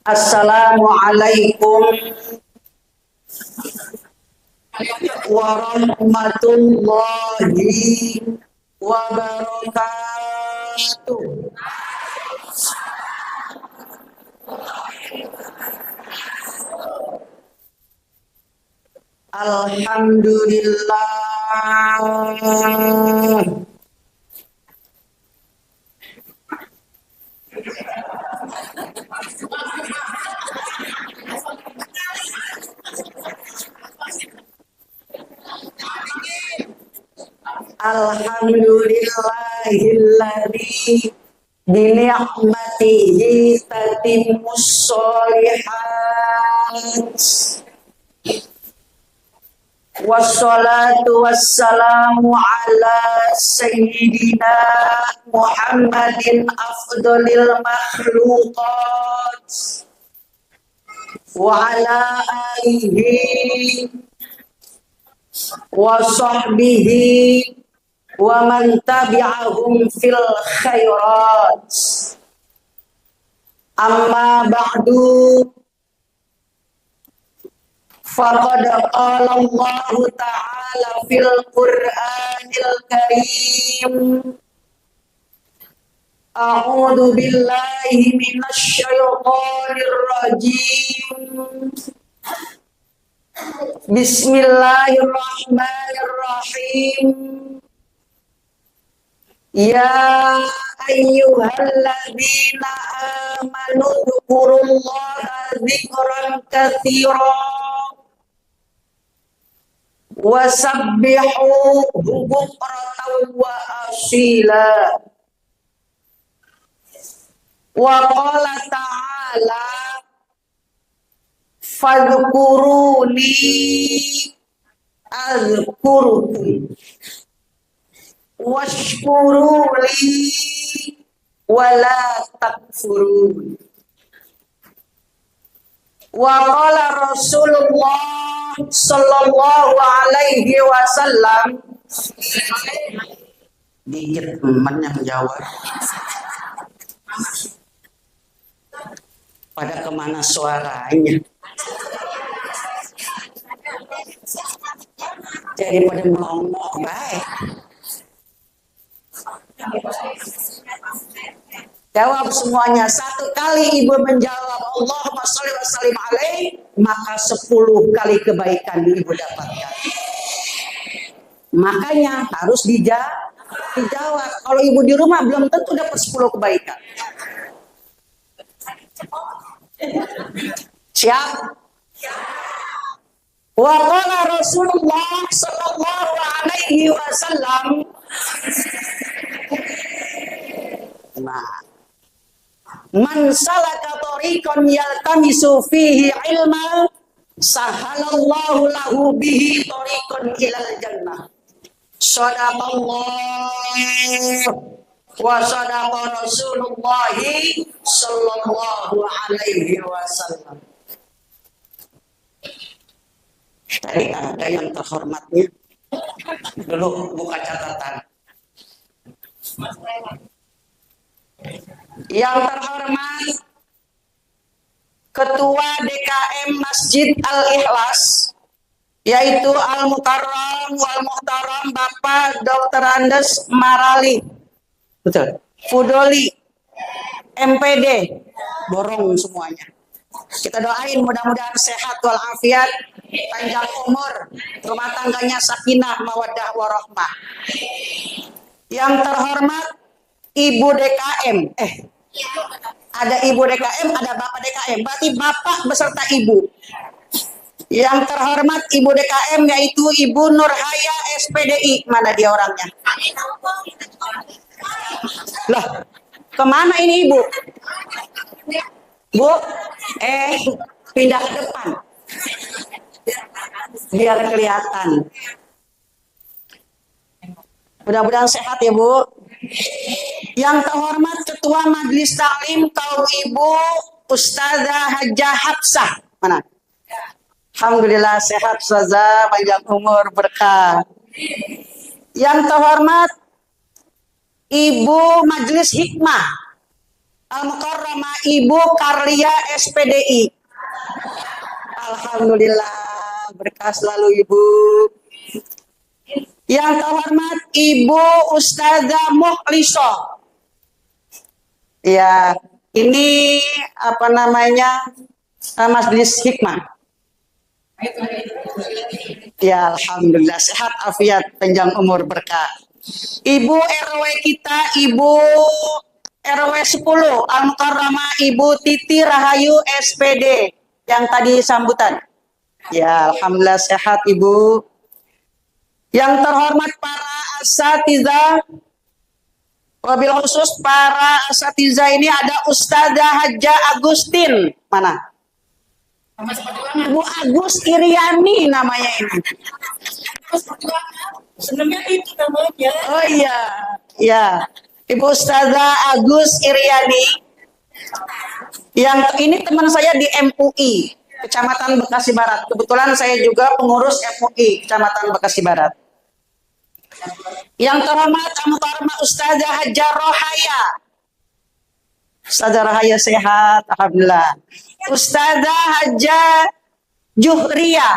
Assalamualaikum warahmatullahi wabarakatuh. Alhamdulillah. Alhamdulillahilladzi bini'matihi tatimmus sholihat. Wassalatu wassalamu ala sayyidina Muhammadin afdalil makhluqat wa ala alihi wa sahbihi wa man tabi'ahum fil khairat. Amma ba'du, faqad qala Allah ta'ala fil Qur'anil Karim, a'udzu billahi minasy syaithanir rajim. Bismillahirrahmanirrahim. Ya ayyuhalladzina amanu dzkurullaha dzikran katsiran wasabbihuhu bukratan wa asila. Wa qala ta'ala fadhkuruni azkurukum washkuruli wala takfurun. Wa qala Rasulullah sallallahu alaihi wasallam, dikit teman yang jawab. Pada kemana suaranya? Jadi pada melongok baik. Jawab semuanya. Satu kali ibu menjawab Allahumma sholli wa sallim alaihi, maka 10 kali kebaikan ibu dapatkan. Makanya harus dijawab. Kalau ibu di rumah belum tentu dapat 10 kebaikan. Siap? Wa qala Rasulullah sallallahu alaihi wasallam, man salaka tariqan yaltamisu fihi ilma sahalallahu lahu bihi tariqan ilal jannah. Shadaqallah wa sadaqa Rasulullah sallallahu alaihi wasallam. Tadi ada yang terhormatnya. Dulu buka catatan. Yang terhormat Ketua DKM Masjid Al-Ikhlas, yaitu Al-Mukarram wal Muhtaram Bapak Dr. Andes Marali. Betul. Fudoli, MPD, borong semuanya. Kita doain mudah-mudahan sehat walafiat, panjang umur, rumah tangganya sakinah mawaddah warahmah. Yang terhormat Ibu DKM, ada Ibu DKM, ada Bapak DKM, berarti Bapak beserta Ibu. Yang terhormat Ibu DKM yaitu Ibu Nurhaya SPDI, mana dia orangnya? Lah, kemana ini Ibu? Bu, pindah ke depan biar kelihatan. Mudah-mudahan sehat ya Bu. Yang terhormat Ketua Majelis Taklim kaum Ibu Ustazah Hajjah Hafsah, mana? Alhamdulillah sehat Ustazah, panjang umur berkah. Yang terhormat Ibu Majelis Hikmah Al-Mukarramah Ibu Karlia SPDI. Alhamdulillah, berkah selalu Ibu. Yang terhormat Ibu Ustazah Mukhlisoh. Ya, ini apa namanya? Majelis Hikmah. Ya, alhamdulillah sehat afiat panjang umur berkah. Ibu RW kita Ibu RW 10 Al-Mukarramah Ibu Titi Rahayu SPD yang tadi sambutan. Ya, alhamdulillah sehat Ibu. Yang terhormat para asatidzah, wabil khusus para asatidzah ini ada Ustazah Haja Agustin. Mana? Bu Agus Iriani namanya ini. Senangnya itu namanya. Oh iya, ya. Ibu Ustazah Agus Iriani. Yang ini teman saya di MUI, Kecamatan Bekasi Barat. Kebetulan saya juga pengurus MUI, Kecamatan Bekasi Barat. Yang terhormat Al-Mukarramah Ustazah Haja Rohaya. Ustazah Rohaya sehat, alhamdulillah. Ustazah Haja Juhria.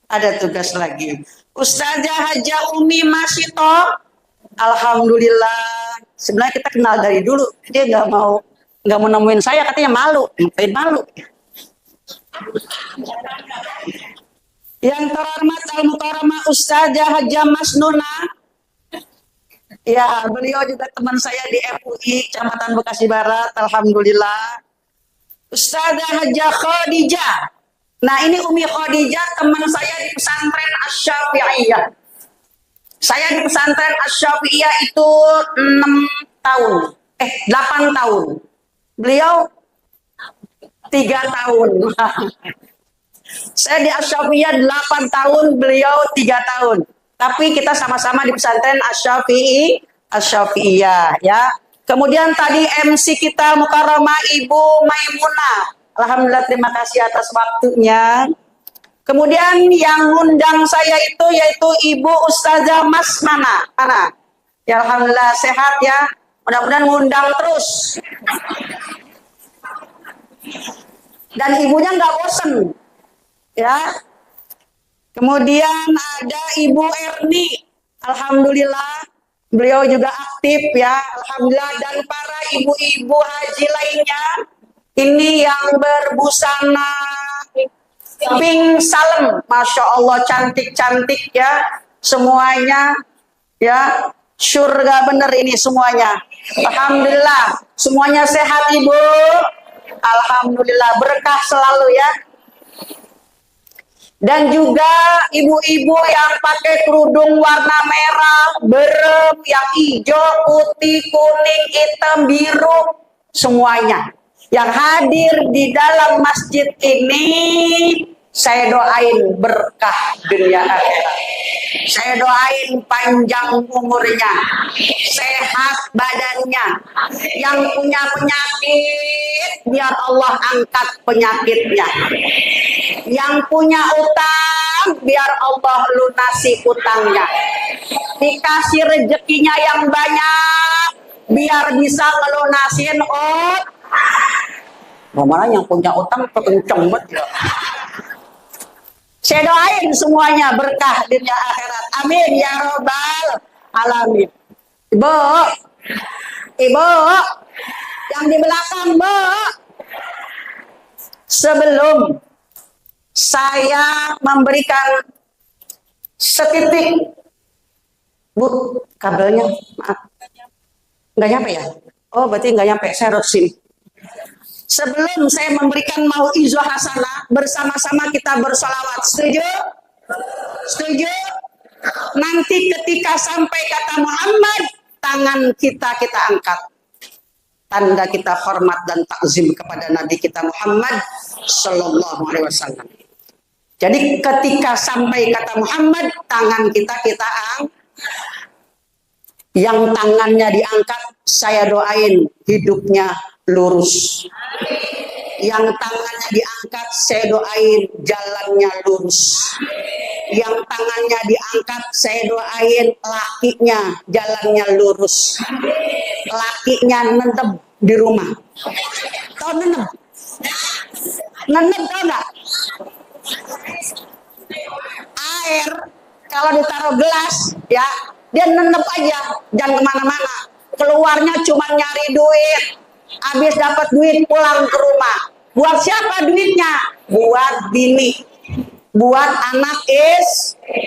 Ada tugas lagi. Ustazah Haja Umi Masito. Alhamdulillah. Sebenarnya kita kenal dari dulu. Dia nggak mau nemuin saya, katanya malu. Ngapain malu? Yang terhormat Al-Mukarramah Ustazah Haja Masnuna. Ya, beliau juga teman saya di MUI Kecamatan Bekasi Barat. Alhamdulillah. Ustazah Haja Khadijah. Nah, ini Umi Khadijah teman saya di pesantren Asy-Syafi'iyah. Saya di pesantren Asy-Syafi'iyah itu 8 tahun. Beliau 3 tahun. Saya di Asy-Syafi'iyah 8 tahun, beliau 3 tahun. Tapi kita sama-sama di pesantren Asy-Syafi'iyah ya. Kemudian tadi MC kita Mukarramah Ibu Maimunah. Alhamdulillah, terima kasih atas waktunya. Kemudian yang undang saya itu yaitu Ibu Ustazah Masnana. Mana? Ya alhamdulillah sehat ya. Mudah-mudahan ngundang terus. Dan ibunya nggak bosen. Ya. Kemudian ada Ibu Erni. Alhamdulillah beliau juga aktif ya. Alhamdulillah, dan para ibu-ibu haji lainnya ini yang berbusana pink salem, masya Allah cantik-cantik ya semuanya ya, surga bener ini semuanya. Alhamdulillah semuanya sehat Ibu. Alhamdulillah berkah selalu ya. Dan juga ibu-ibu yang pakai kerudung warna merah, berem, yang hijau, putih, kuning, hitam, biru, semuanya yang hadir di dalam masjid ini, saya doain berkah dunia akhirat. Saya doain panjang umurnya, sehat badannya. Yang punya penyakit, biar Allah angkat penyakitnya. Yang punya utang, biar Allah lunasi utangnya. Dikasih rezekinya yang banyak, biar bisa ngelunasin Malah yang punya utang kenceng banget ya. Saya doain semuanya berkah dunia akhirat. Amin ya robbal alamin. Ibu, yang di belakang, Bu. Sebelum saya memberikan setitik, Bu, kabelnya, maaf, nggak nyampe ya? Oh, berarti nggak nyampe. Saya harus sini. Sebelum saya memberikan mau'izah hasanah, bersama-sama kita bersolawat. Setuju? Setuju? Nanti ketika sampai kata Muhammad, tangan kita angkat. Tanda kita hormat dan takzim kepada Nabi kita Muhammad Sallallahu Alaihi Wasallam. Jadi ketika sampai kata Muhammad, tangan kita angkat. Yang tangannya diangkat, saya doain hidupnya lurus. Yang tangannya diangkat, saya doain jalannya lurus. Yang tangannya diangkat, saya doain lakinya jalannya lurus. lakinya nenep di rumah. Tahu nenep? Nenep tahu nggak? Air kalau ditaruh gelas ya dia nenep aja, jangan kemana-mana. Keluarnya cuma nyari duit, habis dapat duit pulang ke rumah. Buat siapa duitnya? Buat bini, buat anak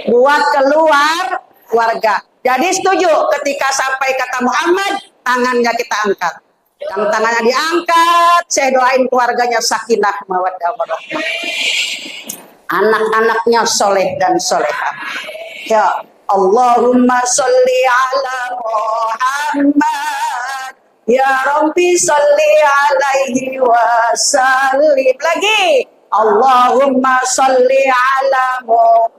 buat keluarga. Jadi setuju ketika sampai kata Muhammad, tangannya kita angkat. Yang tangannya diangkat, saya doain keluarganya sakinah mawaddah warahmah. Anak-anaknya soleh dan solehah. Ya Allahumma sholli ala Muhammad. Ya Rabbi sholli alaihi wasallim. Lagi. Allahumma sholli ala Muhammad.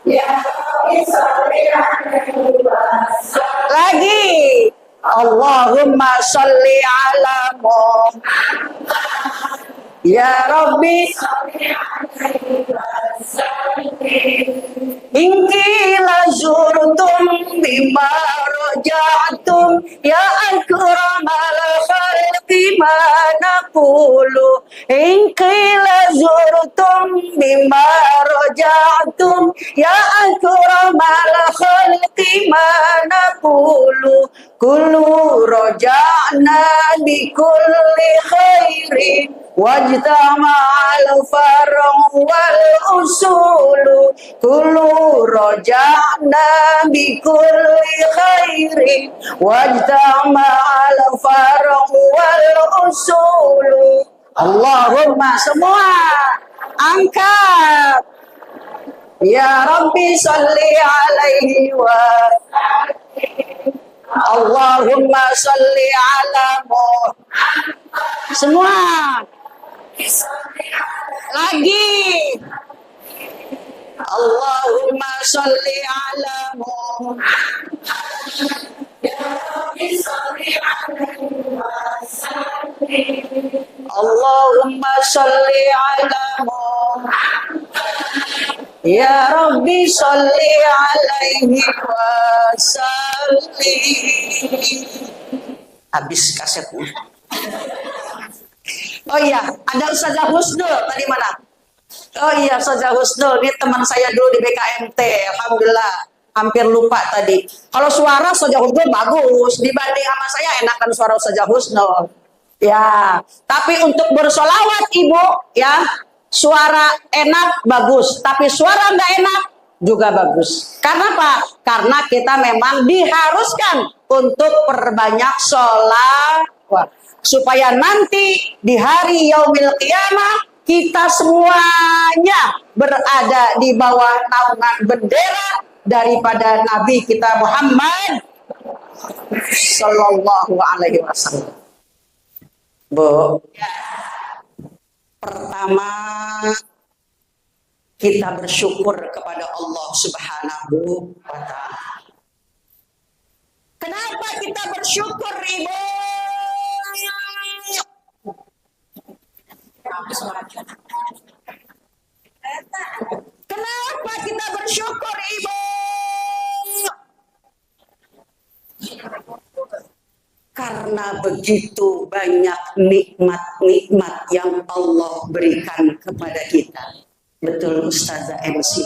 Ya Rabbi sholli alaihi wasallim. Lagi. Allahumma sholli ala Muhammad. Ya Rabbi Ingkila zurtum bima rojatum ya akramal khalqi ma naqulu Ingkila zurtum bima rojatum ya akramal khalqi ma naqulu Kullu roja'na bi kulli khairin wajtama'al far'u wal usulu kullu roja'na bi kulli khairin wajtama'al far'u wal usulu. Allahumma, semua angkat. Ya Rabbi salli alaihi wa Allahumma salli ala Muhammad. Semua lagi. Allahumma salli ala Muhammad. Allahumma salli ala Muhammad. Ya Rabbi salli alaihi wasallim. Habis kasetnya. Oh iya, ada Ustazah Husnul tadi mana? Oh iya, Ustazah Husnul, ini teman saya dulu di BKMT. Alhamdulillah, hampir lupa tadi. Kalau suara Ustazah Husnul bagus, dibanding sama saya enakan suara Ustazah Husnul. Ya, tapi untuk bersolawat Ibu, ya, suara enak bagus, tapi suara nggak enak juga bagus. Karena apa? Karena kita memang diharuskan untuk perbanyak sholawat supaya nanti di hari yaumil qiyamah kita semuanya berada di bawah naungan bendera daripada Nabi kita Muhammad Sallallahu Alaihi Wasallam. Bu, pertama kita bersyukur kepada Allah Subhanahu wa Ta'ala. Kenapa kita bersyukur, Ibu? Kenapa kita bersyukur, Ibu? Karena begitu banyak nikmat-nikmat yang Allah berikan kepada kita. Betul Ustazah MC.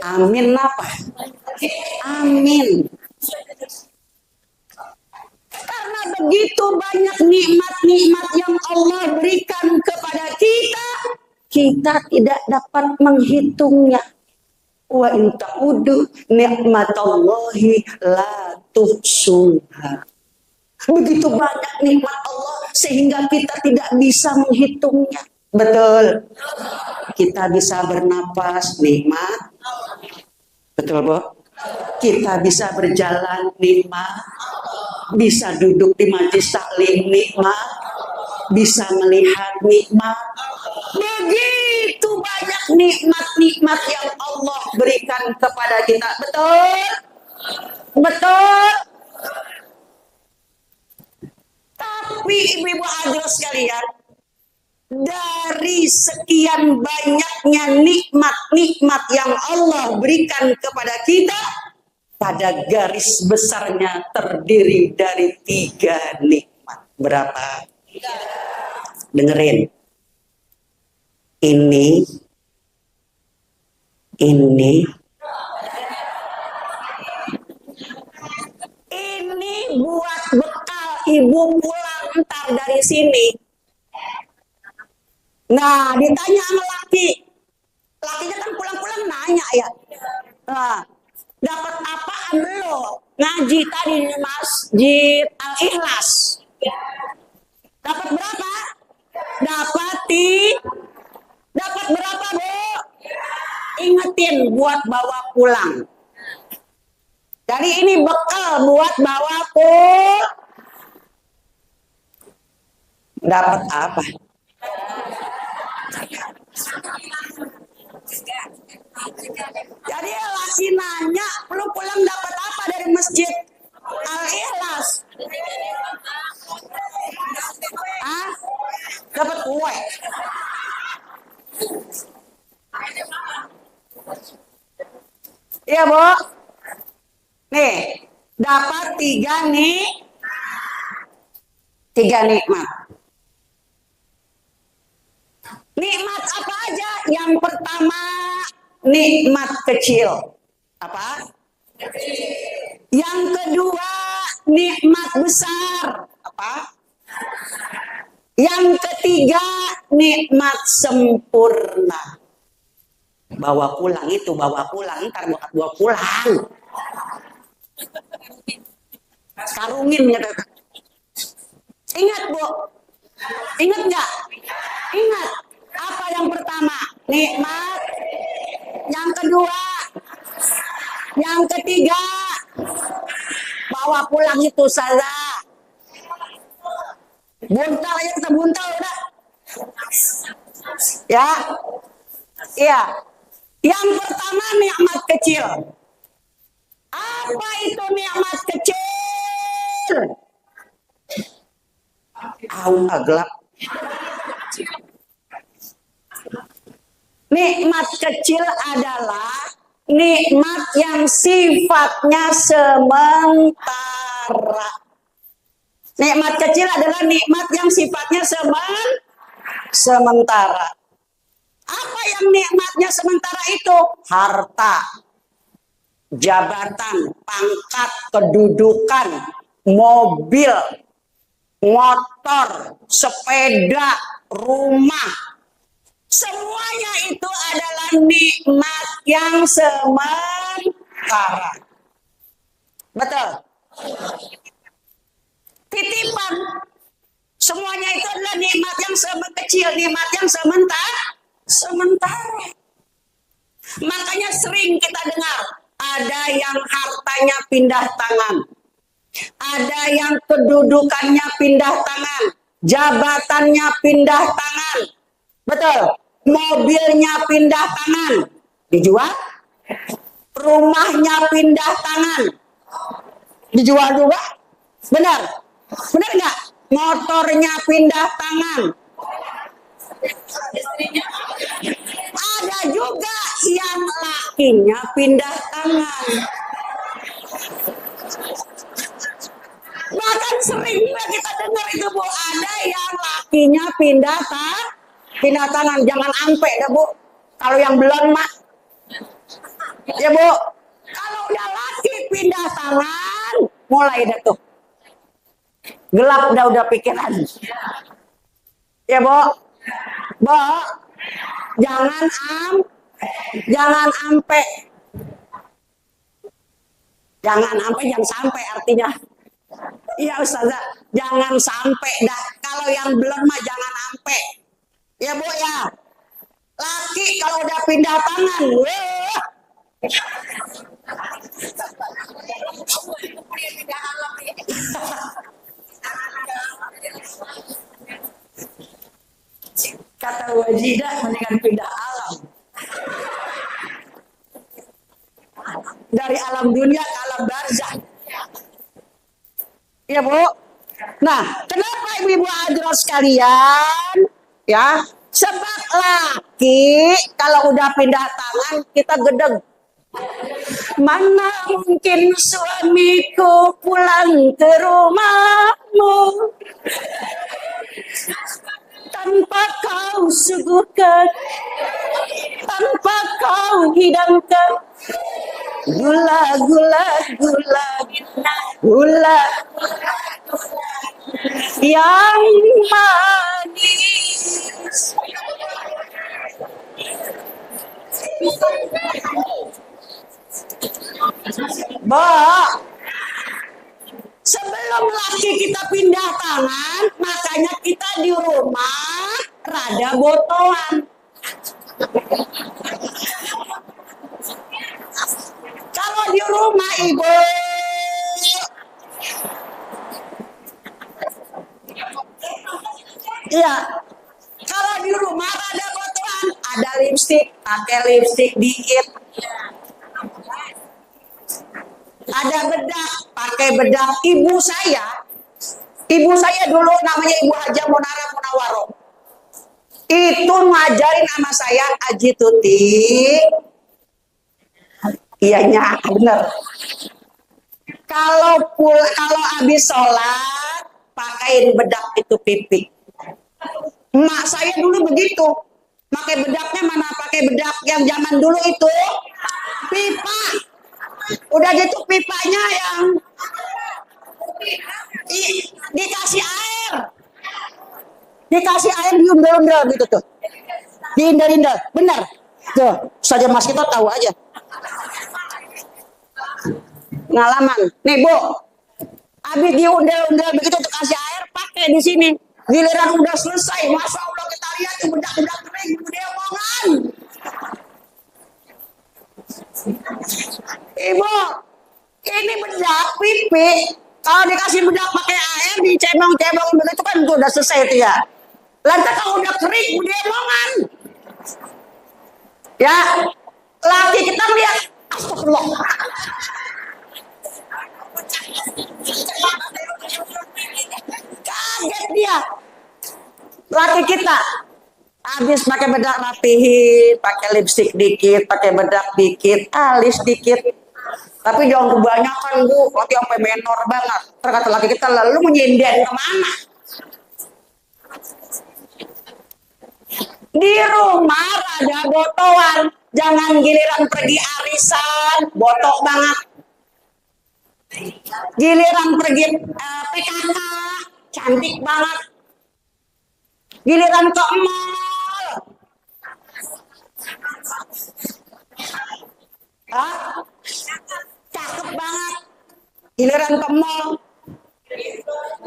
Amin apa? Amin. Karena begitu banyak nikmat-nikmat yang Allah berikan kepada kita, kita tidak dapat menghitungnya. Wa in ta'udu ni'matallahi la tuhsuha. Begitu banyak nikmat Allah sehingga kita tidak bisa menghitungnya. Betul. Kita bisa bernapas, nikmat. Betul, Bu? Kita bisa berjalan, nikmat. Bisa duduk di majelis taklim, nikmat. Bisa melihat, nikmat. Begitu banyak nikmat-nikmat yang Allah berikan kepada kita. Betul? Betul? Tapi ibu-ibu hadirin sekalian, dari sekian banyaknya nikmat-nikmat yang Allah berikan kepada kita, pada garis besarnya terdiri dari 3 nikmat. Berapa? Dengerin. Ini buat bekal ibu pulang ntar dari sini. Nah, ditanya sama laki. Lakinya kan pulang-pulang nanya ya. Nah, dapat apaan lo? Ngaji tadi di Masjid Al-Ikhlas. Dapat berapa? Dapat berapa, Bu? Ingetin buat bawa pulang. Jadi ini bekal buat bawa pulang. Dapat apa? Jadi laki nanya, lu pulang dapat apa dari Masjid Al-Ikhlas? Hah? Dapat kue. Iya, Bu. Nih, dapat 3 nikmat. Nikmat apa aja? Yang pertama, nikmat kecil. Apa? Yang kedua, nikmat besar. Apa? Yang ketiga, nikmat sempurna. Bawa pulang itu, bawa pulang. Ntar bawa pulang. Karungin gitu. Ingat, Bu? Ingat nggak? Ingat. Apa yang pertama? Nikmat. Yang kedua. Yang ketiga. Bawa pulang itu saja. Buntal aja kita buntal udah. Ya. Iya. Yang pertama nikmat kecil. Apa itu nikmat kecil? Gelap. Nikmat kecil adalah nikmat yang sifatnya sementara. Nikmat kecil adalah nikmat yang sifatnya sementara. Apa yang nikmatnya sementara itu? Harta, jabatan, pangkat, kedudukan, mobil, motor, sepeda, rumah. Semuanya itu adalah nikmat yang sementara. Betul? Titipan. Semuanya itu adalah nikmat yang kecil, nikmat yang sementara. Makanya sering kita dengar, ada yang hartanya pindah tangan. Ada yang kedudukannya pindah tangan. Jabatannya pindah tangan. Betul? Mobilnya pindah tangan. Dijual? Rumahnya pindah tangan. Dijual juga? Benar? Benar nggak? Motornya pindah tangan. Ada juga yang lakinya pindah tangan. Bahkan sering kita dengar itu, Bu, ada yang lakinya pindah tangan. Jangan ampe dah, Bu. Kalau yang belum mah, ya, Bu. Kalau udah laki pindah tangan, mulai dah tuh. Gelap udah pikiran. Ya, Bu. Bu, jangan ampe. Jangan sampai artinya. Iya, Ustazah, jangan sampai dah. Kalau yang belum mah jangan sampai. Ya, Bu, ya. Laki kalau udah pindah tangan, wah. Kata wajidah mendingan pindah alam. Dari alam dunia ke alam barzakh. Ya, Bu. Nah, kenapa ibu-ibu hadirat sekalian? Ya, sebab laki kalau udah pindah tangan kita gedeg. Mana mungkin suamiku pulang ke rumahmu tanpa kau suguhkan, tanpa kau hidangkan gula gula gula gula yang manis. Sebelum laki kita pindah tangan, makanya kita di rumah rada botoan. Kalau di rumah ibu, iya, kalau di rumah rada botoan, ada lipstik, pakai lipstik dikit. Ada bedak, pakai bedak. Ibu saya dulu namanya Ibu Haja Munara Munawaro. Itu ngajarin sama saya, Aji Tuti. Iyanya bener. Kalau habis sholat, pakaiin bedak itu pipi. Emak saya dulu begitu. Pakai bedaknya mana? Pakai bedak yang zaman dulu itu pipa. Udah gitu pipanya yang dikasih air. Dikasih air diundel-undel gitu tuh. Diindel-indel. Bener. Tuh, saja Mas kita tahu aja. Pengalaman. Nih, Bu. Habis diundel-undel begitu tuh kasih air, pakai di sini. Giliran udah selesai, Masya Allah kita lihat tuh bedak-bedak kering, dia omongan. Ibu, ini bedak pipi. Kalau dikasih bedak pakai air, dicebong-cebong begitu kan itu udah selesai itu ya. Lantas kalau udah kering, dia omongan. Ya, laki kita lihat, astagfirullah. Kaget dia. Laki kita habis pakai bedak rapihin, pakai lipstik dikit, pakai bedak dikit, alis dikit. Tapi jangan kebanyakan, Bu. Nanti sampai menor banget. Terkata laki kita, lalu menyinden kemana? Di rumah rada botoan. Jangan giliran pergi arisan, botok banget. Giliran pergi PKK, cantik banget. Giliran ke mall, cakep banget. Giliran ke mall,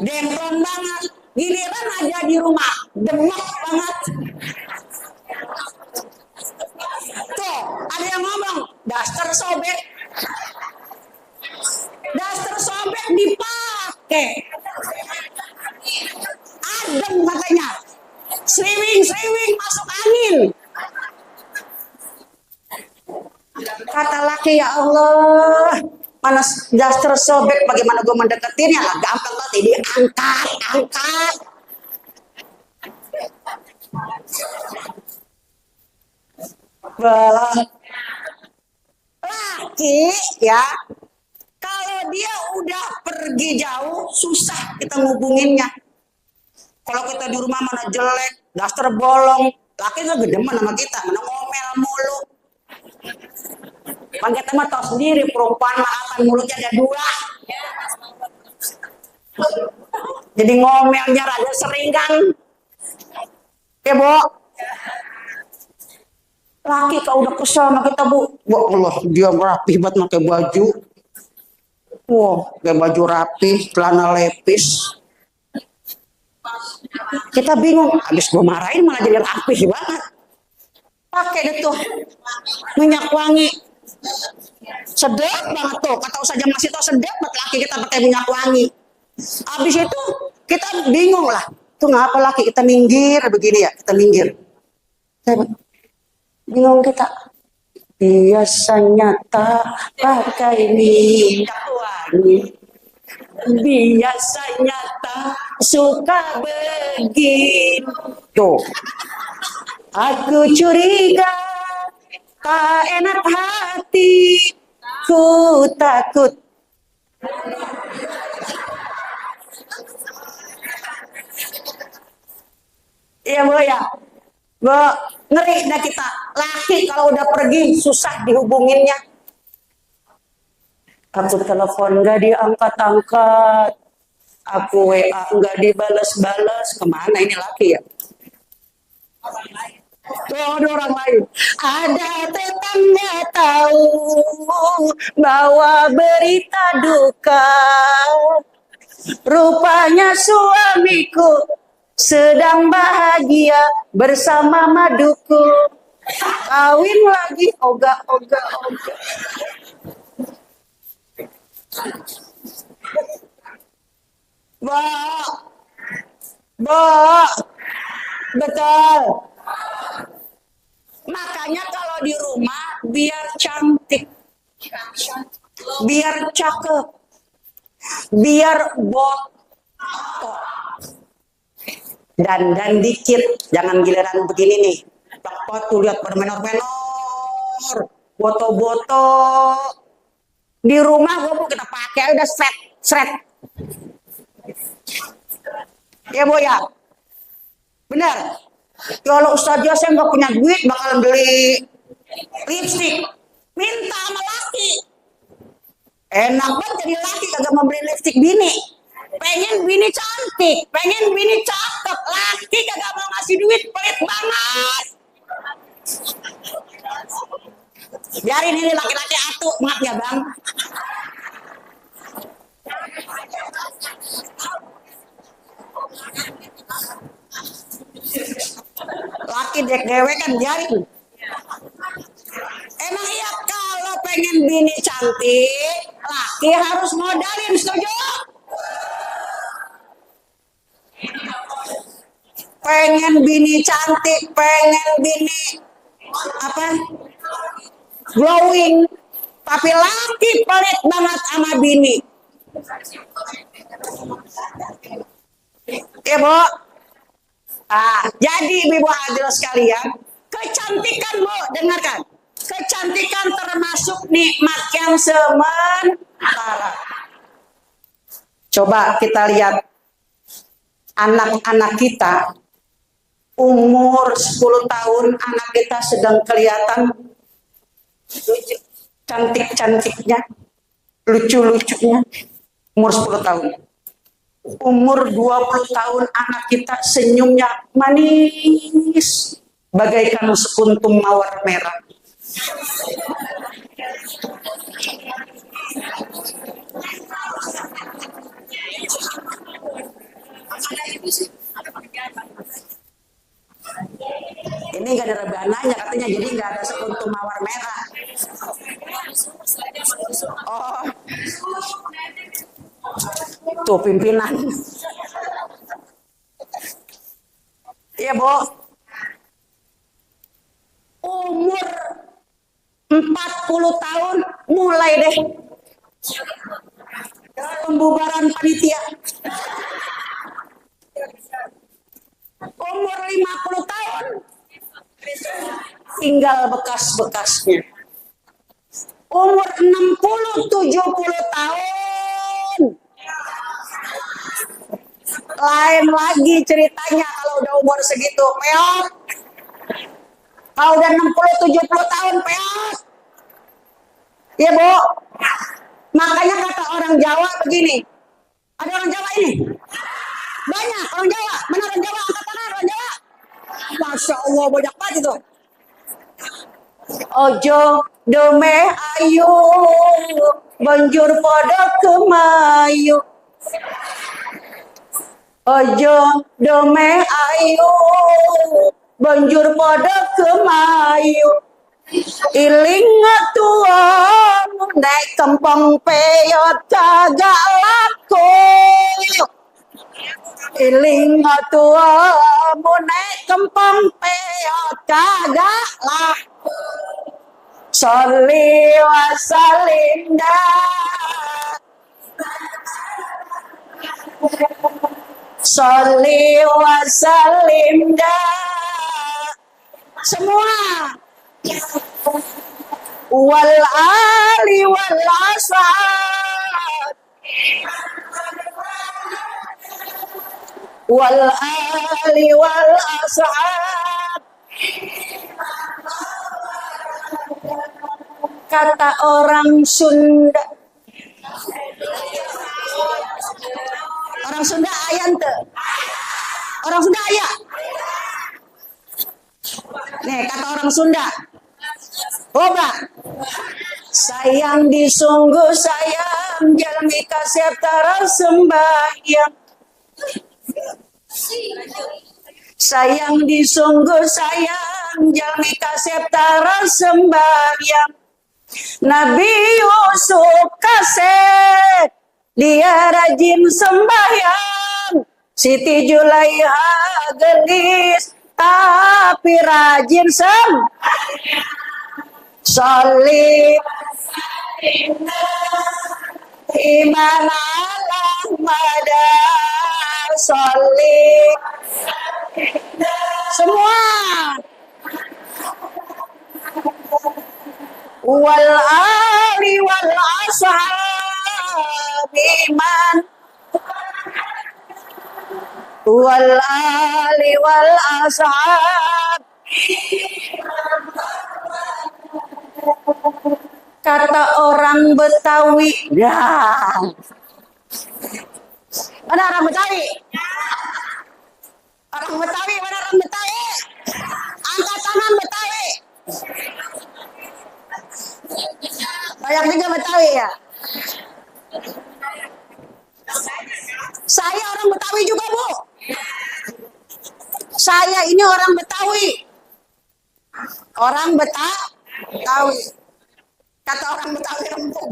demplon banget. Giliran aja di rumah, demek banget. Tuh, ada yang ngomong, daster sobek. Daster sobek dipakai. Adem katanya. Sriwing masuk angin. Kata laki, ya Allah, mana daster sobek, bagaimana gue mendeketinnya? Lah gampang banget, ini angkat. Laki ya, kalau dia udah pergi jauh, susah kita ngubunginnya. Kalau kita di rumah mana jelek, daster bolong, laki itu gedeman sama kita, mana ngomel mulu. Kan kita mah tahu sendiri, perempuan maafan mulutnya ada dua. Jadi ngomelnya rada sering kan. Ya, Bu. Laki kalau udah kesel sama kita, Bu. Wah Allah, dia rapi banget pakai baju. Wah, pakai baju rapi, celana lepis. Kita bingung, habis gue marahin malah jadi rapih banget. Pakai deh tuh minyak wangi, sedap banget tuh. Kata saja masih tau sedap banget laki kita pakai minyak wangi. Habis itu kita bingung lah, tuh ngapa laki kita minggir begini ya, kita minggir. Bingung kita. Biasanya tak pakai minyak wangi. Biasanya tak suka begitu. Aku curiga, tak enak hati, ku takut. Iya Bu ya, Bu, ngeri dah kita. Laki kalau udah pergi susah dihubunginnya. Aku telepon nggak diangkat-angkat, aku WA nggak dibales-bales. Kemana ini laki ya? Tuh ada orang lain. Ada tetangga tahu bawa berita duka. Rupanya suamiku sedang bahagia bersama maduku. Kawin lagi, oga. Bo, betul. Makanya kalau di rumah biar cantik, biar cakep, biar botok. Dan dikit, jangan giliran begini nih. Dapat tuh lihat bermenor-menor, boto-boto. Di rumah gue mau kita pakai udah seret. Ya Bu ya, benar. Kalau Ustaz Yosef nggak punya duit bakalan beli lipstik, minta sama laki. Enak banget jadi laki kagak mau beli lipstik bini. Pengen bini cantik, pengen bini cakep, laki kagak mau ngasih duit, pelit banget. Biarin ini laki-laki atuh, maaf ya Bang. Laki dek-dewe kan biarin. Emang iya kalau pengen bini cantik, laki harus modalin, setuju? Pengen bini cantik, pengen bini apa? Glowing, tapi laki pelit banget sama bini. Ya Bu. Jadi ibu hadirin sekalian, kecantikan Bu, dengarkan. Kecantikan termasuk nikmat yang sementara. Coba kita lihat anak-anak kita, umur 10 tahun, anak kita sedang kelihatan cantik-cantiknya, lucu-lucunya, umur 10 tahun. Umur 20 tahun anak kita senyumnya manis, bagaikan sekuntum mawar merah. Ini gak ada rebananya katanya, jadi gak ada sekuntum mawar merah. Oh, tuh pimpinan. Iya Bu, umur 40 tahun mulai deh pembubaran panitia. Umur 50 tahun tinggal bekas-bekasnya. Umur 60-70 tahun lain lagi ceritanya kalau udah umur segitu, peot. Kalau udah 60-70 tahun, peot. Iya Bu, makanya kata orang Jawa begini. Ada orang Jawa ini? Banyak orang Jawa. Mana orang Jawa? Angkat tangan orang Jawa. Masya Allah banyak banget itu. Ojo dome ayu, banjur podo kemayu. Ojo dome ayu, banjur podo kemayu. Iling tua naik kempong peyot kagak laku. Iling tua naik kempong peyot kagak laku. Sholli wa salim dah. Sholli wa sallim semua wal ali wal ashab wal ali wal ashab. Kata orang Sunda. Orang Sunda ayan tuh. Orang Sunda aya. Nih kata orang Sunda. Coba. Sayang disungguh sayang jalmi kasep tara sembahyang. Sayang disungguh sayang jalmi kasep tara sembahyang. Nabi Yusuf kasep dia rajin sembahyang. Siti Julaiha gelis tapi rajin sembahyang. Sholli iman Allah mada sholli semua wal ali wal ashab iman wal ali wal ashab. Kata orang Betawi. Ya. Mana orang Betawi? Orang Betawi, mana orang Betawi? Angkat tangan Betawi. Banyak juga Betawi ya. Saya orang Betawi juga, Bu. Saya ini orang Betawi. Orang Betawi. Kata orang Betawi rembug.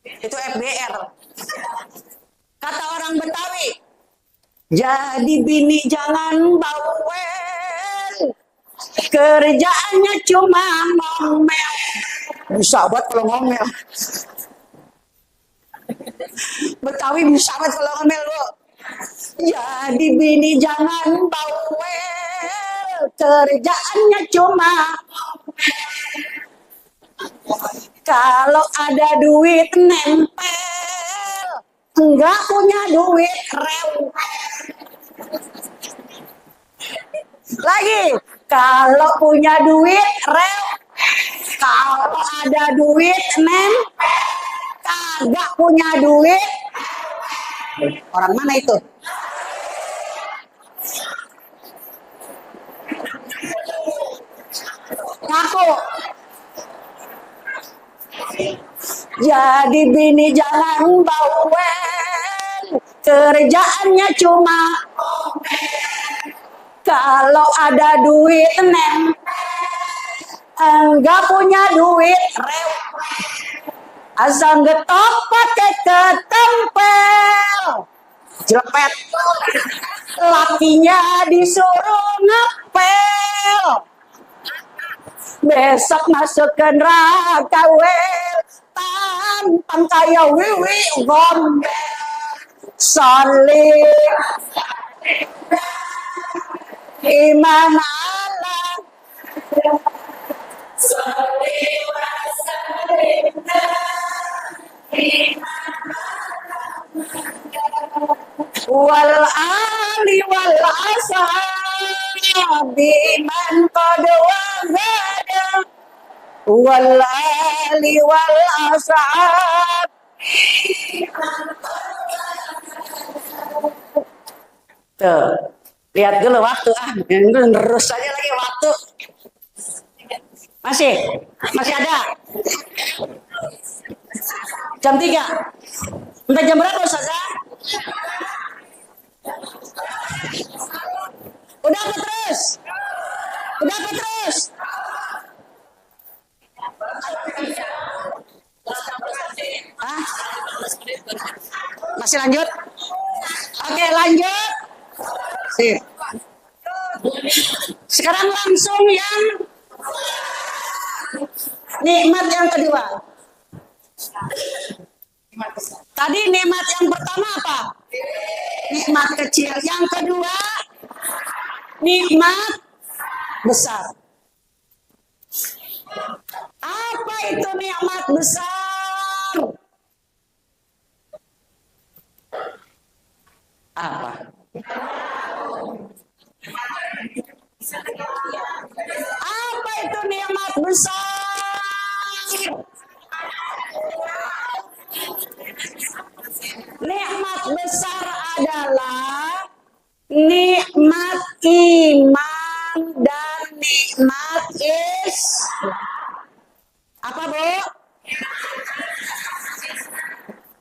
Itu FBR. Kata orang Betawi, jadi bini jangan bawel. Kerjaannya cuma ngomel. Bisa buat kalau ngomel. Betawi bisa buat kalau ngomel, Bu. Jadi bini jangan bawel. Kerjaannya cuma kalau ada duit nempel, enggak punya duit rewel. Lagi, kalau punya duit rewel, kalau ada duit nempel, kagak punya duit. Orang mana itu? Ngaku. Jadi bini jangan bawel, kerjaannya cuma kalau ada duit enggak punya duit asal getok pakai ketempel jelepet, lakinya disuruh ngepel, besok masuk ke neraka wel, tampang kayak wiwi gombel. Sholli iman Allah sholli wa sallim wal ali wal ashab biman qad wazada wal ali wal ashab. Tuh, lihat dulu waktu terus aja lagi waktu. Masih ada. Jam 3. Sampai jam berapa, Ustazah? Udah apa terus? Hah? Masih lanjut? Oke, lanjut. Sekarang langsung yang nikmat yang kedua. Tadi nikmat yang pertama apa? nikmat kecil. Yang kedua, nikmat besar. Apa itu nikmat besar? Apa? Apa itu nikmat besar? Nikmat besar adalah nikmat iman dan nikmat apa, Bu?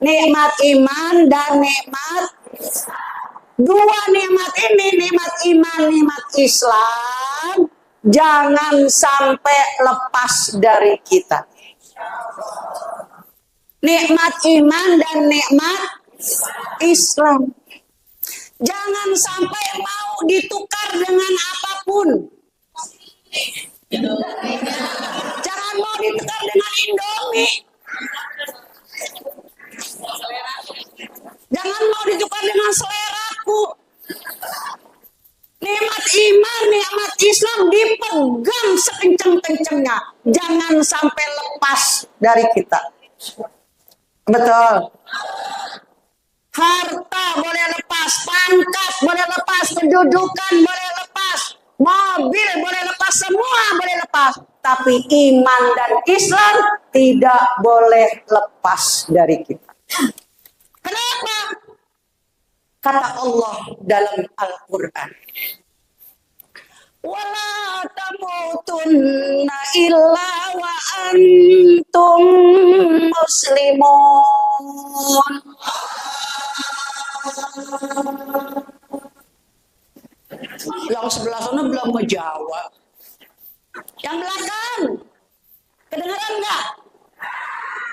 Nikmat iman dan nikmat dua nikmat ini, nikmat iman, nikmat Islam, jangan sampai lepas dari kita. Nikmat iman dan nikmat Islam. Jangan sampai mau ditukar dengan apapun. Jangan mau ditukar dengan Indomie. Jangan mau ditukar dengan seleraku. Nikmat iman, nikmat Islam dipegang sekencang-kencangnya. Jangan sampai lepas dari kita. Betul. Harta boleh lepas, pangkat boleh lepas, kedudukan boleh lepas, mobil boleh lepas, semua boleh lepas. Tapi iman dan Islam tidak boleh lepas dari kita. Kenapa? Kata Allah dalam Al-Quran. Wala tamutunna illa wa antum muslimun. Yang sebelah sana belum menjawab. Yang belakang, kedengaran nggak?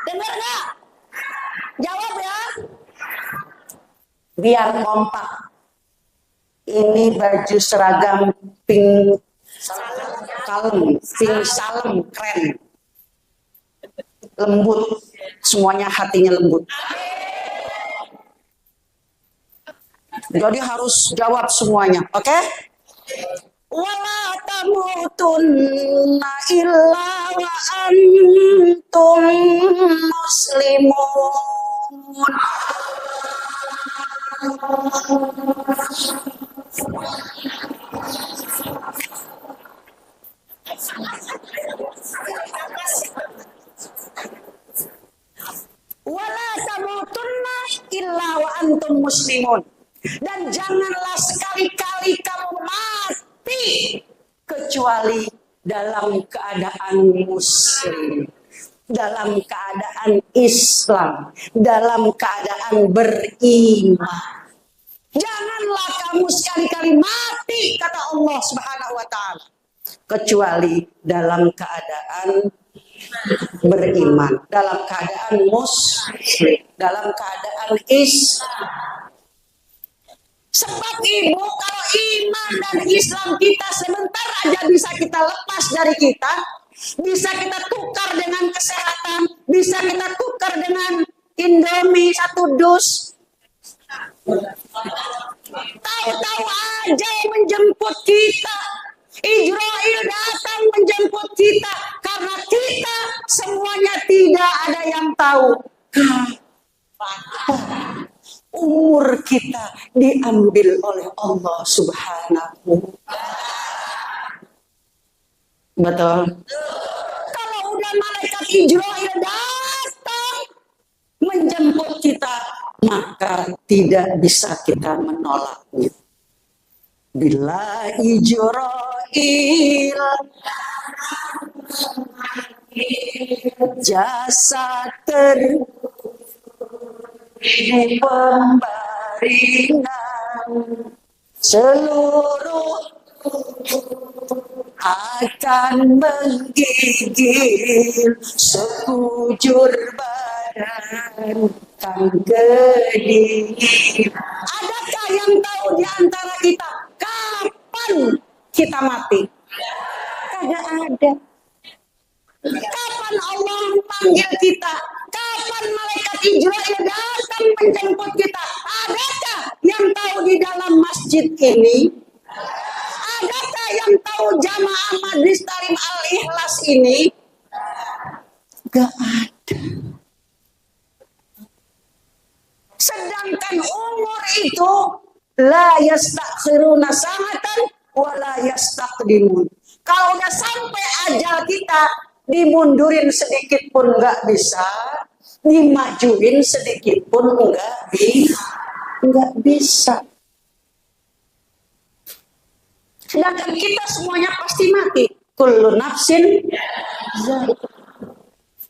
Dengar nggak? Jawab ya. Biar kompak. Ini baju seragam pink kalem, pink salem, keren, lembut, semuanya hatinya lembut. Jadi harus jawab semuanya, oke? Wala tamutunna illa wa antum muslimun. Wala tamutunna illa wa antum muslimun. Dan janganlah sekali-kali kamu mati kecuali dalam keadaan muslim, dalam keadaan Islam, dalam keadaan beriman. Janganlah kamu sekali-kali mati, kata Allah Subhanahu wa taala, kecuali dalam keadaan beriman, dalam keadaan muslim, dalam keadaan Islam. Sebab Ibu, kalau iman dan Islam kita sebentar aja bisa kita lepas dari kita, bisa kita tukar dengan kesehatan, bisa kita tukar dengan Indomie satu dus. Tahu-tahu aja yang menjemput kita. Israel datang menjemput kita karena kita semuanya tidak ada yang tahu umur kita diambil oleh Allah Subhanahu. Betul. Kalau udah malaikat Israel datang menjemput kita, maka tidak bisa kita menolaknya. Bila Israel jasa di pembaringan, seluruh akan menggigil sekujur badan kan kedingin. Adakah yang tahu di antara kita kapan kita mati? Kagak ada. Kapan Allah panggil kita? Kapan malaikat Israel datang menjemput kita? Adakah yang tahu kalau di dalam masjid ini, adakah yang tahu jamaah Majelis Talim Al-Ikhlas ini? Gak ada. Sedangkan umur itu la yastakhiruna sa'atan wa la yastaqdimun. Kalau udah sampai ajal kita, dimundurin sedikit pun nggak bisa, dimajuin sedikit pun nggak bisa. Sedangkan kita semuanya pasti mati. Kullu nafsin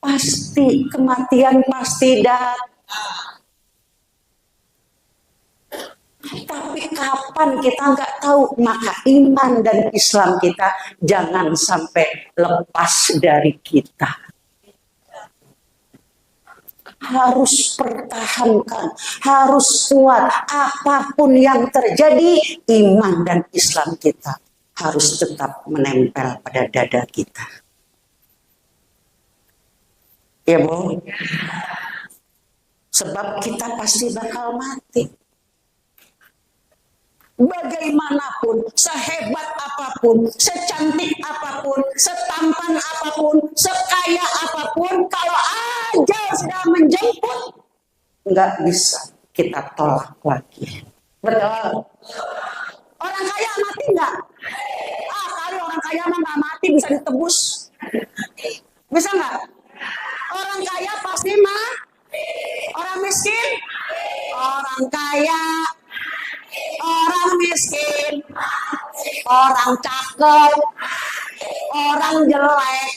pasti kematian pasti datang. Tapi kapan kita nggak tahu, maka iman dan Islam kita jangan sampai lepas dari kita. Harus pertahankan, harus kuat. Apapun yang terjadi, iman dan Islam kita harus tetap menempel pada dada kita. Ya Bu? Sebab kita pasti bakal mati. Bagaimanapun, sehebat apapun, secantik apapun, setampan apapun, sekaya apapun, kalau ajal sudah menjemput, nggak bisa kita tolak lagi. Betul. Orang kaya mati nggak? Kali orang kaya mah nggak mati, bisa ditebus. Bisa nggak? Orang kaya pasti mah. Orang miskin? Orang kaya. Orang miskin, orang cakep, orang jelek,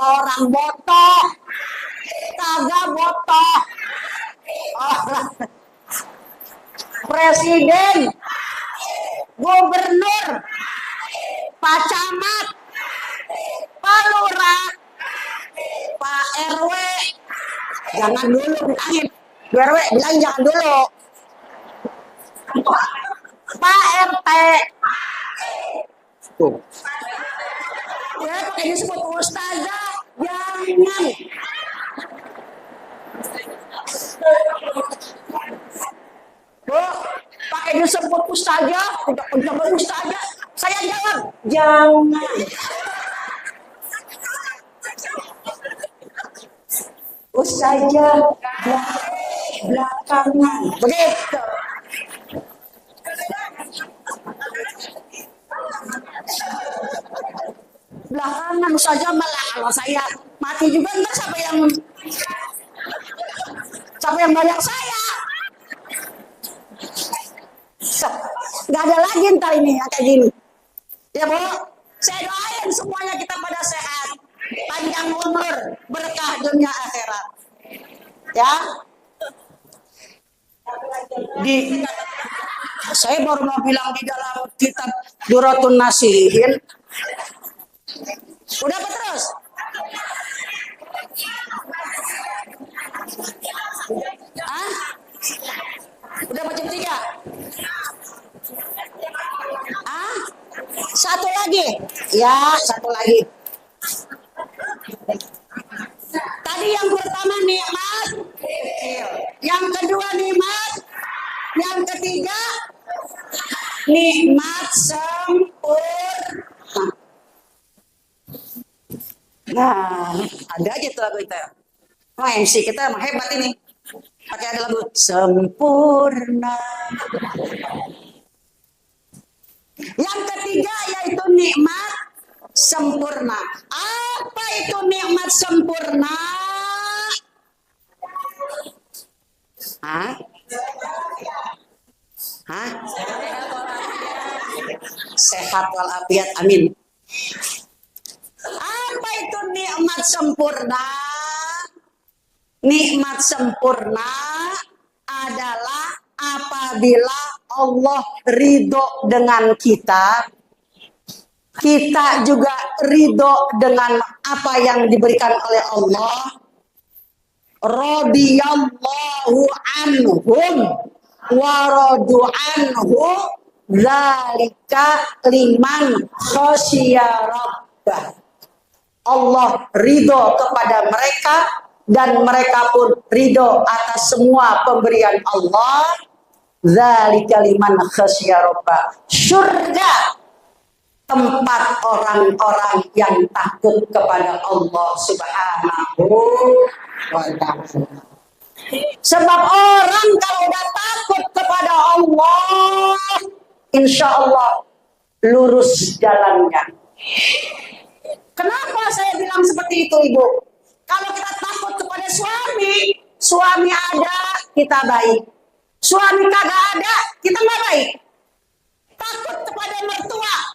orang botok, kagak botok, orang presiden, gubernur, pak camat, pak lurah, pak RW, jangan dulu bilangin, RW bilang jangan dulu. Pak RT. Tuh. Ya, pakai disebut ustazah. Jangan. Tuh, pakai disebut ustazah. Tidak mencoba ustazah. Saya jawab, jangan. Ustazah belakangan. Begitu. Belakangan saja malah kalau saya mati juga ntar siapa yang bayar saya? Nggak ada lagi ntar ini yang kayak gini. Ya Bu, saya doain semuanya kita pada sehat, panjang umur, berkah dunia akhirat. Ya. Saya baru mau bilang di dalam kitab Duratun Nasihin. Udah apa terus? Udah macam 3? Satu lagi? Ya, satu lagi. Tadi yang pertama nikmat, yang kedua nikmat, yang ketiga nikmat sempurna. Nah, ada aja tuh lagu itu. Oh, MC kita emang hebat ini. Pakai ada lagu sempurna. Yang ketiga yaitu nikmat sempurna. Apa itu nikmat sempurna? Sehat walafiat, amin. Apa itu nikmat sempurna? Nikmat sempurna adalah apabila Allah ridho dengan kita, kita juga ridho dengan apa yang diberikan oleh Allah. Radiyallahu anhum wa radu anhu dzalika liman khasyiya rabbah. Allah ridho kepada mereka dan mereka pun ridho atas semua pemberian Allah Dzalika liman khasya rabbah. Surga tempat orang-orang yang takut kepada Allah Subhanahu wa ta'ala. Sebab orang kalau udah takut kepada Allah, insya Allah lurus jalannya. Kenapa saya bilang seperti itu, Ibu? Kalau kita takut kepada suami ada, kita baik. Suami kagak ada, kita nggak baik. Takut kepada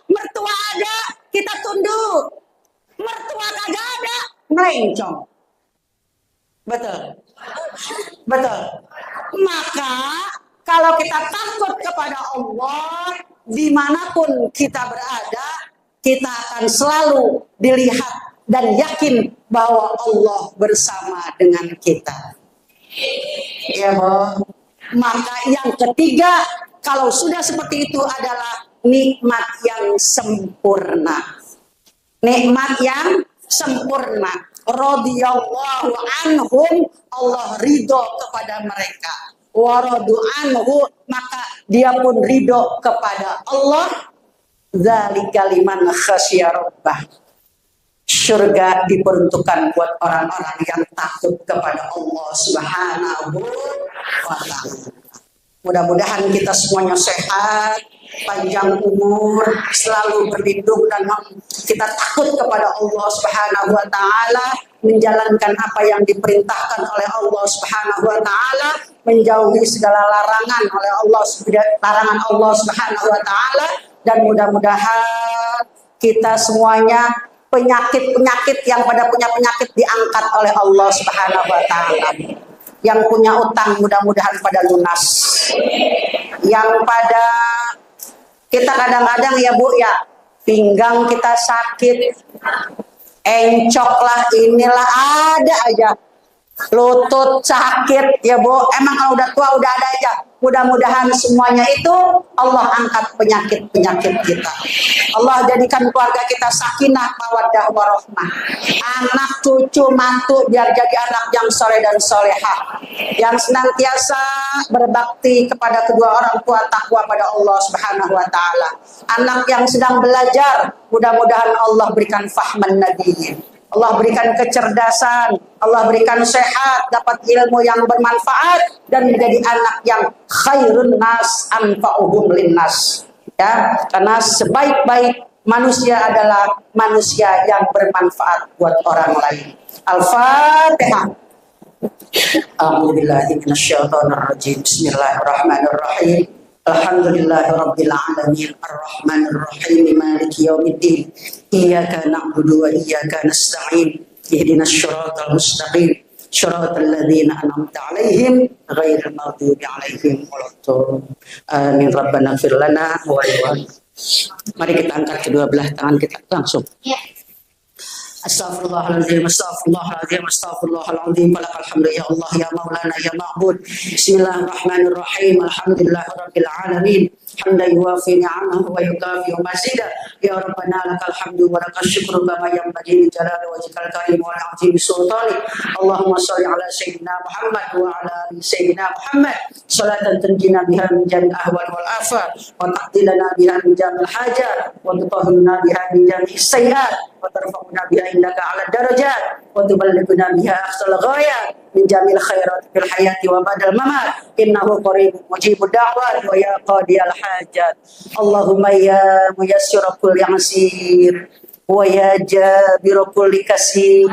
mertua ada, kita tunduk. Mertua kagak ada, melencong. Betul. Betul. Maka kalau kita takut kepada Allah, dimanapun kita berada, kita akan selalu dilihat dan yakin bahwa Allah bersama dengan kita. Ya, Bu. Maka yang ketiga, kalau sudah seperti itu adalah nikmat yang sempurna. Nikmat yang sempurna. Radhiyallahu anhum, Allah ridho kepada mereka. Wa radu anhu, maka dia pun ridho kepada Allah. Dzalika liman khasya rabbah. Surga diperuntukkan buat orang-orang yang takut kepada Allah Subhanahu wa ta'ala. Mudah-mudahan kita semuanya sehat, panjang umur, selalu berlindung dan kita takut kepada Allah Subhanahu wa ta'ala, menjalankan apa yang diperintahkan oleh Allah Subhanahu wa ta'ala, menjauhi segala larangan Allah Subhanahu wa ta'ala, dan mudah-mudahan kita semuanya penyakit-penyakit yang pada punya penyakit diangkat oleh Allah Subhanahu wa ta'ala. Yang punya utang mudah-mudahan pada lunas. Yang pada kita kadang-kadang ya Bu ya, pinggang kita sakit, encok lah, inilah ada aja. Lutut sakit ya Bu, emang kalau udah tua udah ada aja. Mudah-mudahan semuanya itu Allah angkat penyakit-penyakit kita. Allah jadikan keluarga kita sakinah, mawaddah, warahmah. Anak, cucu, mantu biar jadi anak yang soleh dan solehah, yang senantiasa berbakti kepada kedua orang tua, takwa pada Allah Subhanahu wa ta'ala. Anak yang sedang belajar, mudah-mudahan Allah berikan fahman nabiyyin, Allah berikan kecerdasan, Allah berikan sehat, dapat ilmu yang bermanfaat, dan menjadi anak yang khairun nas anfa'uhum linnas. Ya, karena sebaik-baik manusia adalah manusia yang bermanfaat buat orang lain. Al-Fatihah. A'udzubillahi minasyaitonirrajim. Bismillahirrahmanirrahim. Alhamdulillahirabbil alamin arrahmanir rahim maliki yaumiddin iyyaka na'budu wa iyyaka nasta'in ihdinas siratal mustaqim siratal ladzina an'amta 'alaihim ghairil maghdubi 'alaihim waladdallin amin. Rabbana ighfir lana wa liwalidayna. Mari kita angkat kedua belah tangan kita langsung. Astaghfirullahaladzim, astaghfirullahaladzim, astaghfirullahaladzim. Falakal hamdu ya Allah, ya Maulana, ya Ma'bud. Bismillahirrahmanirrahim. Alhamdulillahirabbil alamin. Hamdan yuwafi ni'amahu wa yukafi mazidah. Ya Rabbana lakal hamdu wa lakal syukru kama yanbaghi li jalali wajhikal karim wa li'azimi sultanik. Allahumma shalli ala sayyidina Muhammad wa ala ali sayyidina Muhammad. Salatan tunjina biha min jami'il ahwal wal afat wa taqdilana biha min jami'il hajat wa tutahhiruna biha min jami'is sayyi'at wa tarfa'una biha indaka 'ala darajat wa tuballighuna biha aqsal ghayat min jamil khairat fil hayati wa ba'dal mamat innahu qaribun mujibud da'wat wa ya qadiyal hajat. Allahumma ya muyassir kulli asir wa ya jabir kulli kasir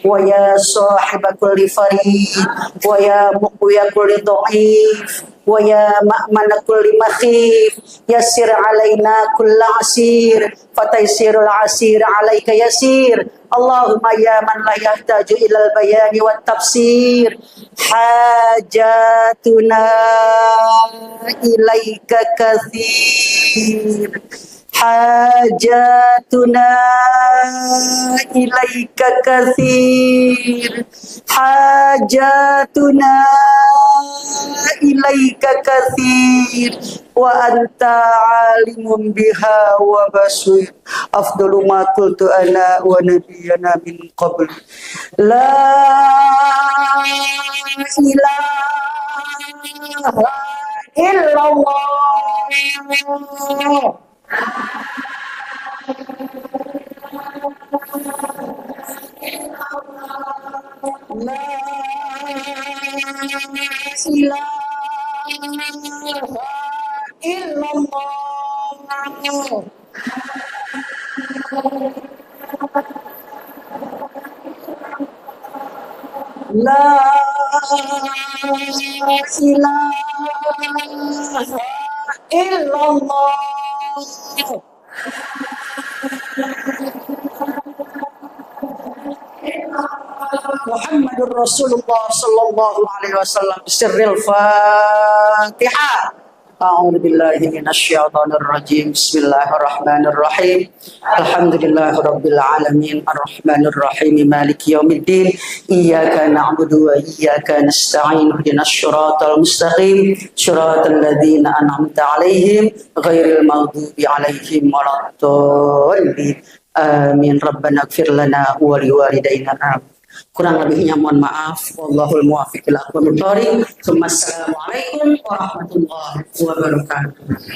wa ya sahib kulli farid wa ya muqwiya kulli dha'if wa ya ma'mana kulli makhif yassir alaina kulla asir fataysirul asir alaika yasir. Allahumma ya man la yahtaju ilal bayani wat tafsir hajatuna ilaika kathir hajatuna ilaika kathir hajatuna ilaika kathir wa anta alimun biha wa basir. Afdalu ma qultu ana wa nabiyyana min qabl la ilaha illallah. La ilaha illallah. La ilaha illallah. Muhammadur Rasulullah sallallahu alaihi wasallam. Sirril Fatihah. A'udzu billahi minasyaitonir rajim. Bismillahirrahmanirrahim. Alhamdulillahirabbil alamin arrahmanir rahim maliki yaumiddin. Iyyaka na'budu wa iyyaka nasta'in. Ihdinas siratal mustaqim. Shiratal ladzina an'amta 'alaihim ghairil maghdubi 'alaihim waladdallin. Amin. Rabbana ighfir lana wa liwalidayna. Kurang lebihnya mohon maaf. Wallahul muwaffiq ila aqwamit thoriq. Assalamualaikum warahmatullahi wabarakatuh.